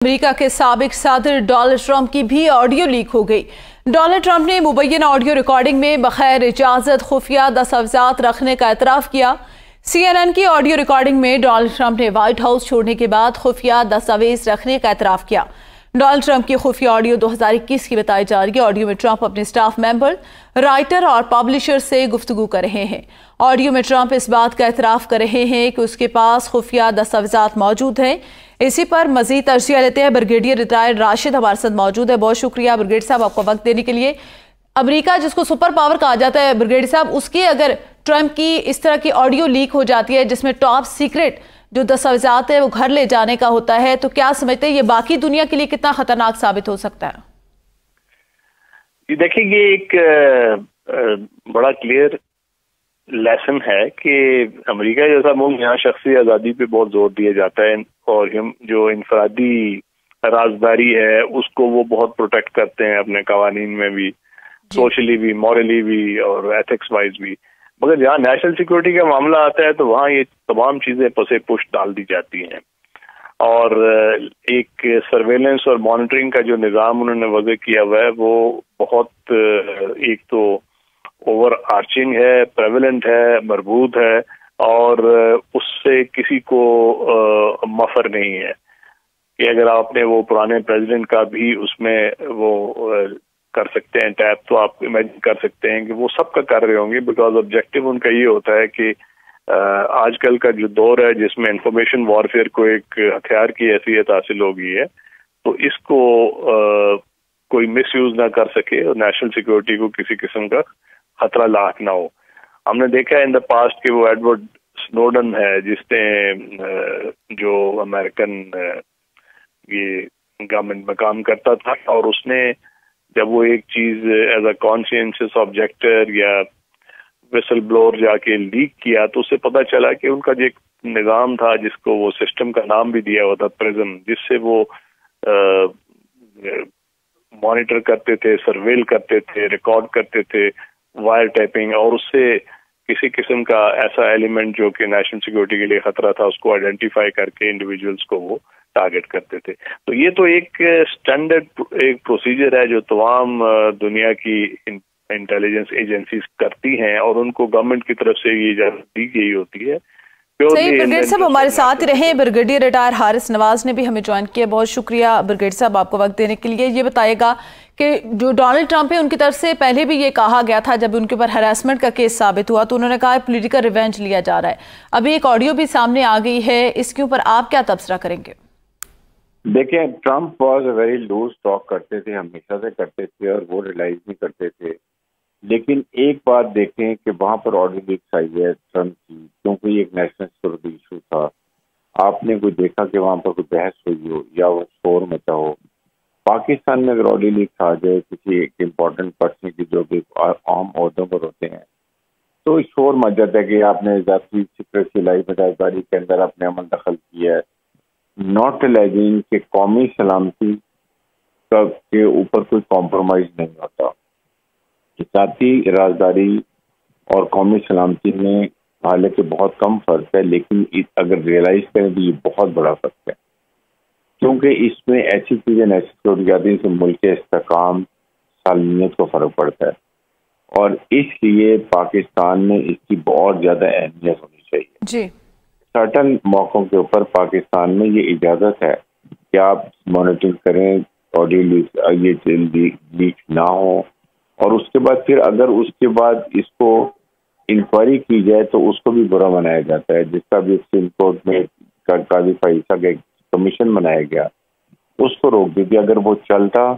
America के साबिक सदर डोनाल्ड ट्रंप की भी ऑडियो लीक हो गई। डोनाल्ड ट्रंप ने मुबैना ऑडियो रिकॉर्डिंग में बगैर इजाजत खुफिया दस्तावेजात रखने का एतराफ़ किया। CNN की ऑडियो रिकॉर्डिंग में डोनाल्ड ट्रंप ने व्हाइट हाउस छोड़ने के बाद खुफिया दस्तावेज रखने का एतराफ़ किया। डोनाल्ड ट्रंप की खुफिया ऑडियो 2021 की बताई जा रही है। ऑडियो में ट्रंप अपने स्टाफ मेंबर, राइटर और पब्लिशर से गुफ्तगू कर रहे हैं। ऑडियो में ट्रंप इस बात का एतराफ़ कर रहे हैं कि उसके पास खुफिया दस्तावेजात मौजूद हैं। इसी पर मजीद तर्जिया लेते हैं ब्रिगेडियर रिटायर्ड राशिद हमारे साथ मौजूद है। बहुत शुक्रिया ब्रिगेडियर साहब आपको वक्त देने के लिए। अमेरिका जिसको सुपर पावर कहा जाता है ब्रिगेडियर साहब, उसकी अगर ट्रंप की इस तरह की ऑडियो लीक हो जाती है जिसमें टॉप सीक्रेट जो दस्तावेजात है वो घर ले जाने का होता है, तो क्या समझते हैं ये बाकी दुनिया के लिए कितना खतरनाक साबित हो सकता है? देखिए, ये एक बड़ा क्लियर लेसन है कि अमेरिका जैसा मुल्क यहाँ शख्सी आज़ादी पे बहुत जोर दिया जाता है और जो इंफरादी राजदारी है उसको वो बहुत प्रोटेक्ट करते हैं अपने कवानीन में भी, सोशली भी, मॉरली भी और एथिक्स वाइज भी। मगर जहाँ नेशनल सिक्योरिटी का मामला आता है तो वहाँ ये तमाम चीजें पसे पुश डाल दी जाती हैं और एक सर्वेलेंस और मॉनिटरिंग का जो निज़ाम उन्होंने वज़े किया हुआ है वो बहुत एक तो ओवर आर्चिंग है, प्रेवलेंट है, मरबूत है और उससे किसी को मफर नहीं है कि अगर आपने वो पुराने प्रेसिडेंट का भी उसमें वो कर सकते हैं टैप, तो आप इमेजिन कर सकते हैं कि वो सबका कर रहे होंगे। बिकॉज ऑब्जेक्टिव उनका ये होता है कि आजकल का जो दौर है जिसमें इंफॉर्मेशन वॉरफेयर को एक हथियार की हैसियत हासिल हो गई है, तो इसको कोई मिस यूज ना कर सके और नेशनल सिक्योरिटी को किसी किस्म का खतरा लाक ना हो। हमने देखा है इन द पास्ट कि वो एडवर्ड स्नोडन है जिसने जो अमेरिकन ये गवर्नमेंट में काम करता था और उसने जब वो एक चीज एज अ कॉन्शियंशियस ऑब्जेक्टर या विसल ब्लोअर जाके लीक किया तो उससे पता चला कि उनका जो एक निज़ाम था जिसको वो सिस्टम का नाम भी दिया हुआ था प्रिज्म, जिससे वो मॉनिटर करते थे, सर्वेल करते थे, रिकॉर्ड करते थे, वायर टैपिंग, और उससे किसी किस्म का ऐसा एलिमेंट जो कि नेशनल सिक्योरिटी के लिए खतरा था उसको आइडेंटिफाई करके इंडिविजुअल्स को वो टारगेट करते थे। तो ये तो एक स्टैंडर्ड एक प्रोसीजर है जो तमाम दुनिया की इंटेलिजेंस एजेंसीज करती हैं और उनको गवर्नमेंट की तरफ से ये इजाजत दी गई होती है। सही, ब्रिगेडियर साहब हमारे साथ रहे। ब्रिगेडियर रिटायर हारिस नवाज ने भी हमें ज्वाइन किया। बहुत शुक्रिया ब्रिगेडियर साहब आपको वक्त देने के लिए। ये बताएगा कि जो डोनाल्ड ट्रंप है उनकी तरफ से पहले भी ये कहा गया था जब उनके ऊपर हैरेसमेंट का केस साबित हुआ तो उन्होंने कहा पॉलिटिकल रिवेंज लिया जा रहा है। अभी एक ऑडियो भी सामने आ गई है, इसके ऊपर आप क्या तबसरा करेंगे? देखिए, Trump was a very loose talk करते थे, हमेशा से करते थे और वो रियलाइज नहीं करते थे। लेकिन एक बात देखें कि वहां पर ऑडियो लीक्स आई है ट्रंप की, क्योंकि एक नेशनल सिक्योरिटी इशू था। आपने कोई देखा कि वहां पर कोई बहस हुई हो या वो शोर मचा हो? पाकिस्तान में अगर ऑडियो लीक्स आ जाए किसी एक इम्पोर्टेंट पर्सन की जो कि आम ओहदों पर होते हैं तो शोर मच जाता है कि आपने जाती सीक्रेसी लाइफ मजाजदारी के अंदर अपने अमल दखल किया है, नॉट रियलाइजिंग कि कौमी सलामती के ऊपर कोई कॉम्प्रोमाइज नहीं होता। जाती राजदारी और कौमी सलामती में हालांकि बहुत कम फर्क है, लेकिन अगर रियलाइज करें तो ये बहुत बड़ा फर्क है, क्योंकि इसमें ऐसी चीजें नेशनल सिक्योरिटी आती है जिससे मुल्क के इस्तेकाम सालमियत को फर्क पड़ता है और इसलिए पाकिस्तान में इसकी बहुत ज्यादा अहमियत होनी चाहिए जी। सर्टन मौकों के ऊपर पाकिस्तान में ये इजाजत है कि आप मॉनिटरिंग करें, ऑडियो लीक ना हो, और उसके बाद फिर अगर उसके बाद इसको इंक्वायरी की जाए तो उसको भी बुरा मनाया जाता है। जिसका भी सुप्रीम कोर्ट में काजी फैसला का कमीशन बनाया गया उसको रोक दीजिए। अगर वो चलता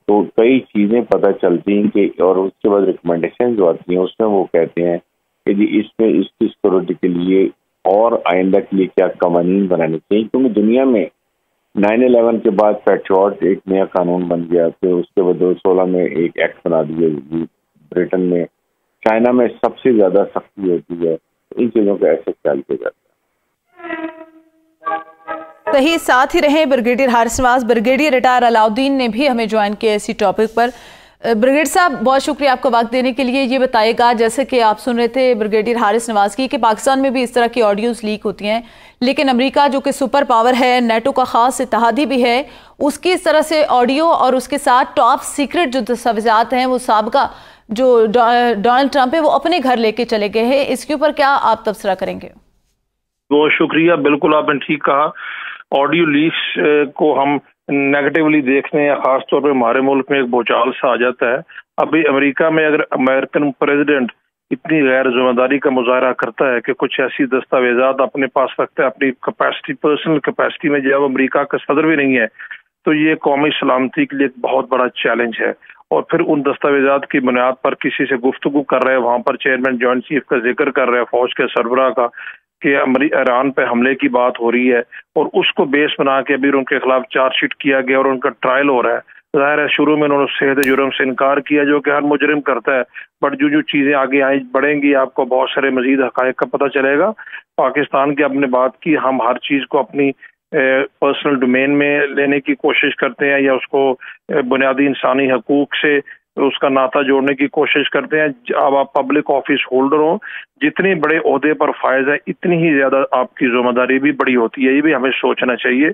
तो कई चीजें पता चलती हैं कि, और उसके बाद रिकमेंडेशन जो आती हैं उसमें वो कहते हैं कि जी इसमें इसकी सिक्योरिटी के लिए और आइंदा के लिए क्या कवानीन बनाने चाहिए, क्योंकि दुनिया में 9/11 के बाद पैट्रियट एक नया कानून बन गया, फिर उसके बाद 2016 में एक एक्ट बना दिए, ब्रिटेन में, चाइना में सबसे ज्यादा सख्ती होती है। इन चीजों का ऐसे ख्याल किया जाता है। सही, साथ ही रहे brigadier Haris Nawaz. Brigadier retire Alauddin ने भी हमें ज्वाइन किया इसी टॉपिक पर। ब्रिगेडियर साहब, बहुत शुक्रिया आपका वक्त देने के लिए। ये बताइएगा, जैसे कि आप सुन रहे थे ब्रिगेडियर हारिस नवाज की, कि पाकिस्तान में भी इस तरह की ऑडियोज लीक होती हैं, लेकिन अमेरिका जो कि सुपर पावर है, नेटो का खास इत्तेहादी भी है, उसकी इस तरह से ऑडियो और उसके साथ टॉप सीक्रेट जो दस्तावेजात हैं वो साबका जो डोनाल्ड ट्रंप है वो अपने घर लेके चले गए हैं। इसके ऊपर क्या आप तबसरा करेंगे? बहुत शुक्रिया, बिल्कुल आपने ठीक कहा। ऑडियो लीक्स को हम नेगेटिवली देखते हैं, खासतौर पर हमारे मुल्क में एक भूचाल सा आ जाता है। अभी अमेरिका में अगर अमेरिकन प्रेसिडेंट इतनी गैर जिम्मेदारी का मुजाहरा करता है कि कुछ ऐसी दस्तावेजात अपने पास रखता है अपनी कैपेसिटी, पर्सनल कैपेसिटी में, जब अमेरिका का सदर भी नहीं है, तो ये कौमी सलामती के लिए एक बहुत बड़ा चैलेंज है। और फिर उन दस्तावेजात की बुनियाद पर किसी से गुफ्तगू कर रहे हैं, वहां पर चेयरमैन जॉइंट चीफ का जिक्र कर रहे हैं, फौज के सरबराह का, कि ईरान पे हमले की बात हो रही है, और उसको बेस बना के अभी उनके खिलाफ चार्जशीट किया गया और उनका ट्रायल हो रहा है। जाहिर है शुरू में उन्होंने सेहत जुर्म से इनकार किया, जो कि हर मुजरिम करता है, बट जो चीजें आगे आई बढ़ेंगी आपको बहुत सारे मजीद हकायक का पता चलेगा। पाकिस्तान की आपने बात की, हम हर चीज को अपनी पर्सनल डोमेन में लेने की कोशिश करते हैं, या उसको बुनियादी इंसानी हकूक से उसका नाता जोड़ने की कोशिश करते हैं। अब आप पब्लिक ऑफिस होल्डर हो, जितने बड़े ओहदे पर फायज है, इतनी ही ज्यादा आपकी जिम्मेदारी भी बड़ी होती है, ये भी हमें सोचना चाहिए।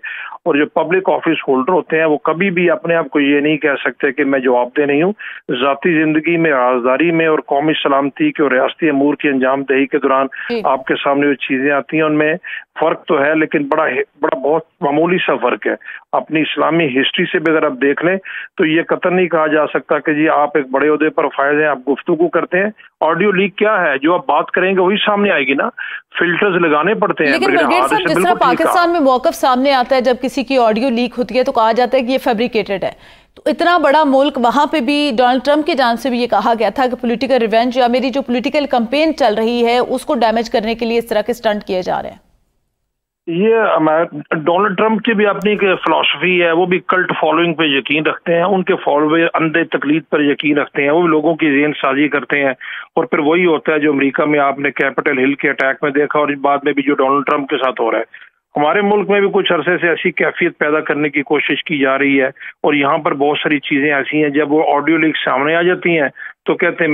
और जो पब्लिक ऑफिस होल्डर होते हैं वो कभी भी अपने आप को ये नहीं कह सकते कि मैं जवाबदेह नहीं हूँ। जाती जिंदगी में, राजदारी में और कौमी सलामती के और रियासती अमूर की अंजाम दही के दौरान आपके सामने जो चीजें आती हैं उनमें फर्क तो है, लेकिन बड़ा बहुत मामूली सा फर्क है। अपनी इस्लामी हिस्ट्री से भी अगर आप देख लें तो ये कतई नहीं कहा जा सकता कि जी आप एक बड़े ओहदे पर फायज हैं, आप गुफ्तगू करते हैं। ऑडियो लीक क्या है, जो आप बात करेंगे वही सामने आएगी ना, फिल्टर्स लगाने पड़ते हैं। लेकिन ब्रिगेडियर साहब, जिस तरह पाकिस्तान में मौकफ सामने आता है जब किसी की ऑडियो लीक होती है तो कहा जाता है कि ये फैब्रिकेटेड है, तो इतना बड़ा मुल्क, वहां पे भी डोनाल्ड ट्रंप की जान से भी ये कहा गया था कि पॉलिटिकल रिवेंज या मेरी जो पॉलिटिकल कैंपेन चल रही है उसको डैमेज करने के लिए इस तरह के स्टंट किए जा रहे हैं। ये डोनाल्ड ट्रंप की भी अपनी एक फिलॉसफी है, वो भी कल्ट फॉलोइंग पे यकीन रखते हैं, उनके फॉलोअर अंधे तकलीद पर यकीन रखते हैं, वो भी लोगों की ज़हन साजी करते हैं। और फिर वही होता है जो अमेरिका में आपने कैपिटल हिल के अटैक में देखा, और बाद में भी जो डोनाल्ड ट्रंप के साथ हो रहा है। हमारे मुल्क में भी कुछ अरसे से ऐसी कैफियत पैदा करने की कोशिश की जा रही है, और यहाँ पर बहुत सारी चीजें ऐसी हैं, जब वो ऑडियो लीक सामने आ जाती हैं तो कहते हैं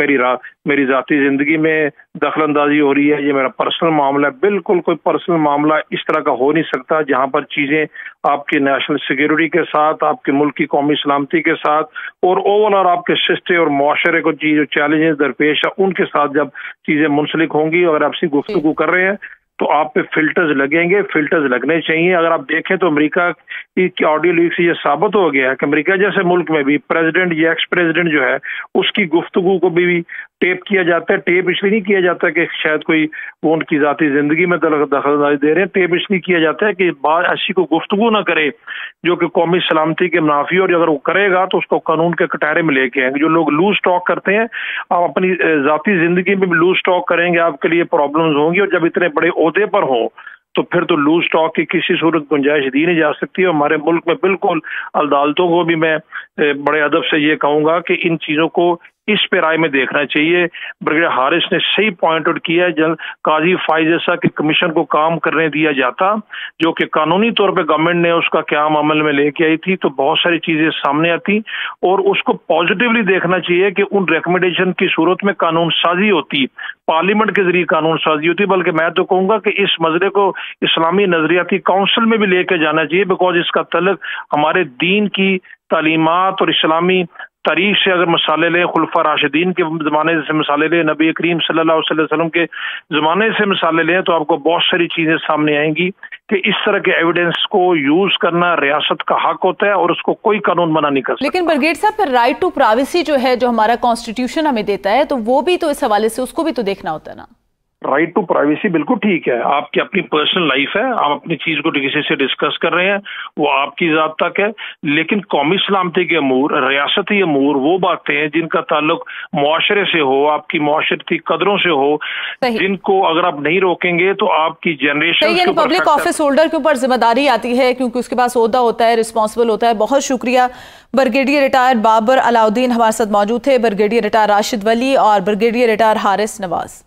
मेरी जाती जिंदगी में दखल अंदाजी हो रही है, ये मेरा पर्सनल मामला है। बिल्कुल कोई पर्सनल मामला इस तरह का हो नहीं सकता जहां पर चीजें आपकी नेशनल सिक्योरिटी के साथ, आपके मुल्क की कौमी सलामती के साथ, और ओवरऑल आपके सिस्टम और मुआशरे को जो चैलेंजेस दरपेश है उनके साथ जब चीजें मुंसलिक होंगी, अगर आपसी गुफ्तगू कर रहे हैं तो आप पे फिल्टर्स लगेंगे, फिल्टर्स लगने चाहिए। अगर आप देखें तो अमेरिका की ऑडियो लीक से ये साबित हो गया है कि अमेरिका जैसे मुल्क में भी प्रेसिडेंट या एक्स प्रेसिडेंट जो है उसकी गुफ्तगू को भी टेप किया जाता है। टेप इसलिए नहीं किया जाता कि शायद कोई वो उनकी जाती जिंदगी में दखलंदाजी दे रहे हैं, टेप इसलिए किया जाता है कि बात ऐसी को गुफ्तगू ना करे जो कि कौमी सलामती के मुनाफी, और अगर वो करेगा तो उसको कानून के कटारे में लेके आएंगे। जो लोग लूज टॉक करते हैं, आप अपनी जाती जिंदगी में भी लूज टॉक करेंगे, आपके लिए प्रॉब्लम्स होंगी, और जब इतने बड़े ओहदे पर हो तो फिर तो लूज टॉक की किसी सूरत गुंजाइश दी नहीं जा सकती। हमारे मुल्क में बिल्कुल अदालतों को भी मैं बड़े अदब से ये कहूंगा कि इन चीजों को इस पे राय में देखना चाहिए। ब्रिगेडियर हारिस ने सही पॉइंट आउट किया है, जब काजी फाइज जैसा कि कमीशन को काम करने दिया जाता, जो कि कानूनी तौर पे गवर्नमेंट ने उसका क़याम अमल में लेके आई थी, तो बहुत सारी चीजें सामने आती, और उसको पॉजिटिवली देखना चाहिए कि उन रिकमेंडेशन की सूरत में कानून साजी होती, पार्लियामेंट के जरिए कानून साजी होती। बल्कि मैं तो कहूंगा कि इस मसले को इस्लामी नजरियाती काउंसिल में भी लेके जाना चाहिए, बिकॉज इसका तल्लुक हमारे दीन की तालीमात और इस्लामी तारीख से अगर मिसालें लें, खुलफा राशिदीन के ज़माने से मिसालें लें, नबी करीम सल्लल्लाहु अलैहि वसल्लम के ज़माने से मिसालें लें, तो आपको बहुत सारी चीज़ें सामने आएंगी कि इस तरह के एविडेंस को यूज़ करना रियासत का हक होता है और उसको कोई कानून मना नहीं कर सकता। लेकिन ब्रिगेडियर साहब, फिर राइट टू प्राइवेसी जो है, जो हमारा कॉन्स्टिट्यूशन हमें देता है, तो वो भी तो इस हवाले से उसको भी तो देखना होता है ना। राइट टू प्राइवेसी बिल्कुल ठीक है, आपकी अपनी पर्सनल लाइफ है, आप अपनी चीज को किसी से डिस्कस कर रहे हैं, वो आपकी जात तक है। लेकिन कौमी सलामती के अमूर, रियासती अमूर, वो बातें हैं जिनका ताल्लुक मुआशरे से हो, आपकी मुआशरती कदरों से हो, जिनको अगर आप नहीं रोकेंगे तो आपकी जनरेशन पब्लिक ऑफिस होल्डर के ऊपर जिम्मेदारी आती है, क्योंकि उसके पास ओहदा होता है, रिस्पॉन्सिबल होता है। बहुत शुक्रिया। ब्रिगेडियर रिटायर्ड बाबर अलाउद्दीन हमारे साथ मौजूद थे, ब्रिगेडियर रिटायर्ड राशिद वली और ब्रिगेडियर रिटायर्ड हारिस नवाज।